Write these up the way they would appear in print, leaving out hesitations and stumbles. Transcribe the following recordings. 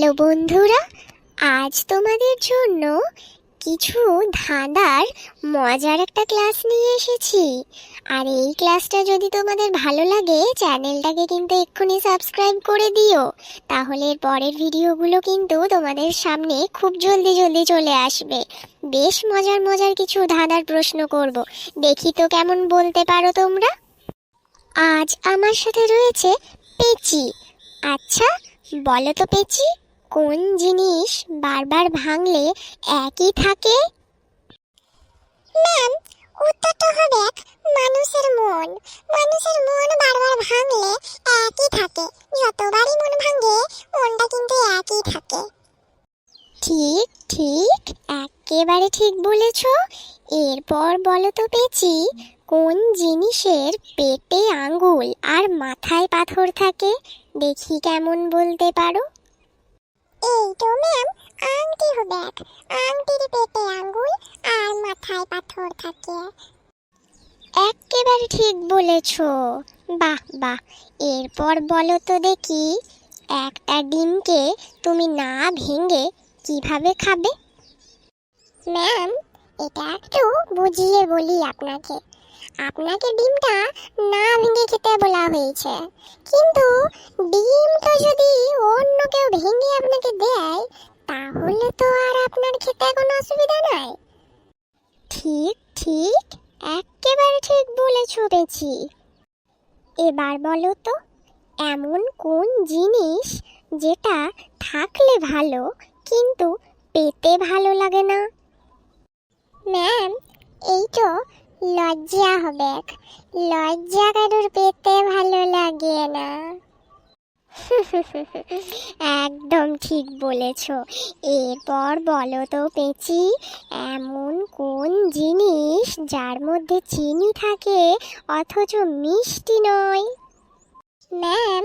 Hello বন্ধুরা, আজ তোমাদের জন্য কিছু ধাঁধার মজার একটা ক্লাস নিয়ে এসেছি। আর এই ক্লাসটা যদি তোমাদের ভালো লাগে, চ্যানেলটাকে কিন্তু এক্ষুনি সাবস্ক্রাইব করে দিও, তাহলে পরের ভিডিওগুলো কিন্তু তোমাদের সামনে খুব জলদি জলদি চলে আসবে। বেশ মজার মজার কিছু ধাঁধার প্রশ্ন করব, দেখি তো কেমন বলতে পারো তোমরা। আজ আমার সাথে রয়েছে পেচি। আচ্ছা বলো তো পেচি, কোন জিনিস বারবার ভাঙলে একই থাকে? ম্যাম, উত্তরটা হবে মানুষের মন। মানুষের মন বারবার ভাঙলে একই থাকে, যতবারই মন ভাঙে মনটা কিন্তু একই থাকে। ঠিক ঠিক, একেবারে ঠিক বলেছ। এরপর বলো তো পেচি, কোন জিনিসের পেটে আঙ্গুল আর মাথায় পাথর থাকে? দেখি কেমন বলতে পারো। এই তো ম্যাম, আংটি হবে। আংটির পেটে আঙ্গুল আর মাথায় পাথর থাকে। একেবারে ঠিক বলেছ, বাহ বাহ। এরপর বলো তো দেখি, একটা ডিমকে তুমি না ভেঙে কিভাবে খাবে? ম্যাম, এটা একটু বুঝিয়ে বলি আপনাকে। আপনাকে ডিমটা না ভেঙে খেতে বলা হয়েছে, কিন্তু ডিমটা যদি অন্য কেউ ভেঙে আপনাকে দেয়, তাহলে তো আর আপনার খেতে কোনো অসুবিধা নাই। ঠিক ঠিক, একেবারে ঠিক বলেছ পেচি। এবার বলো তো, এমন কোন জিনিস যেটা থাকলে ভালো কিন্তু পেতে ভালো লাগে না? ম্যাম, এই তো লজ্জা হবে। লজ্জা কারোর পেতে ভালো লাগে না। একদম ঠিক বলেছ। এরপর বলো তো পেচি, এমন কোন জিনিস যার মধ্যে চিনি থাকে অথচ মিষ্টি নয়? ম্যাম,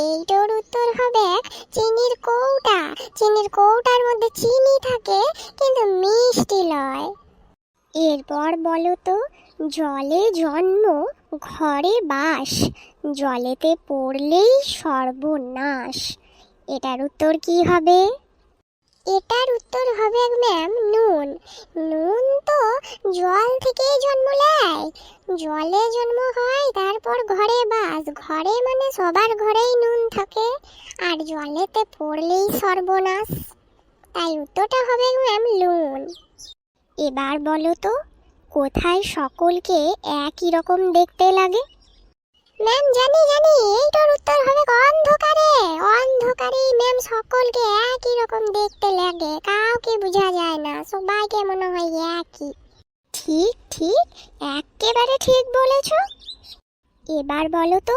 এইটার উত্তর হবে চিনির কৌটা। চিনির কৌটার মধ্যে চিনি থাকে কিন্তু মিষ্টি নয়। এরপর বলো তো, জলে জন্ম ঘরে বাস, জলেতে পড়লেই সর্বনাশ। এটার উত্তর কি হবে? এটার উত্তর হবে ম্যাম নুন। নুন তো জল থেকেই জন্ম নেয়। জলে জন্ম হয়, তারপর ঘরে বাস। ঘরে মানে সবার ঘরেই নুন থাকে, আর জলেতে পড়লেই সর্বনাশ। তাই উত্তরটা হবে ম্যাম নুন। এবার বলো তো, কোথায় সকলকে একই রকম দেখতে লাগে? ম্যাম, জানি জানি, এইটার উত্তর হবে অন্ধকারে। অন্ধকারেই ম্যাম সকলকে একই রকম দেখতে লাগে, কাউকে বোঝা যায় না, সবাইকে মনে হয় একই। ঠিক ঠিক, একেবারে ঠিক বলেছ। এবার বলো তো,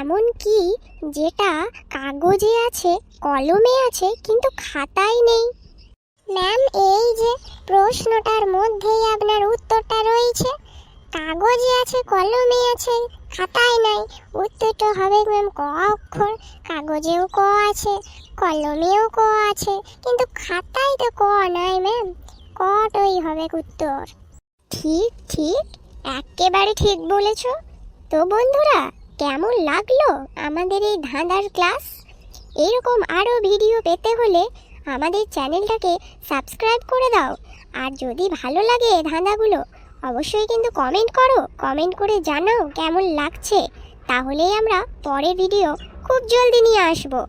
এমন কি যেটা কাগজে আছে, কলমে আছে, কিন্তু খাতায় নেই? ম্যাম, এই যে প্রশ্নটার মধ্যেই আপনার উত্তরটা রয়েছে। কাগজে আছে, কলমে আছে, খাতায় নাই। উত্তরটা হবে ম্যাম ক অক্ষর। কাগজেও ক আছে, কলমেও ক আছে, কিন্তু খাতায় তো ক নাই ম্যাম। কটই হবে উত্তর। ঠিক ঠিক, একেবারে ঠিক বলেছ। তো বন্ধুরা, কেমন লাগলো আমাদের এই ধাঁধার ক্লাস? এরকম আরও ভিডিও পেতে হলে আমাদের চ্যানেলটাকে সাবস্ক্রাইব করে দাও। আর যদি ভালো লাগে ধাঁধাগুলো, অবশ্যই কিন্তু কমেন্ট করো। কমেন্ট করে জানাও কেমন লাগছে, তাহলেই আমরা পরের ভিডিও খুব জলদি নিয়ে আসবো।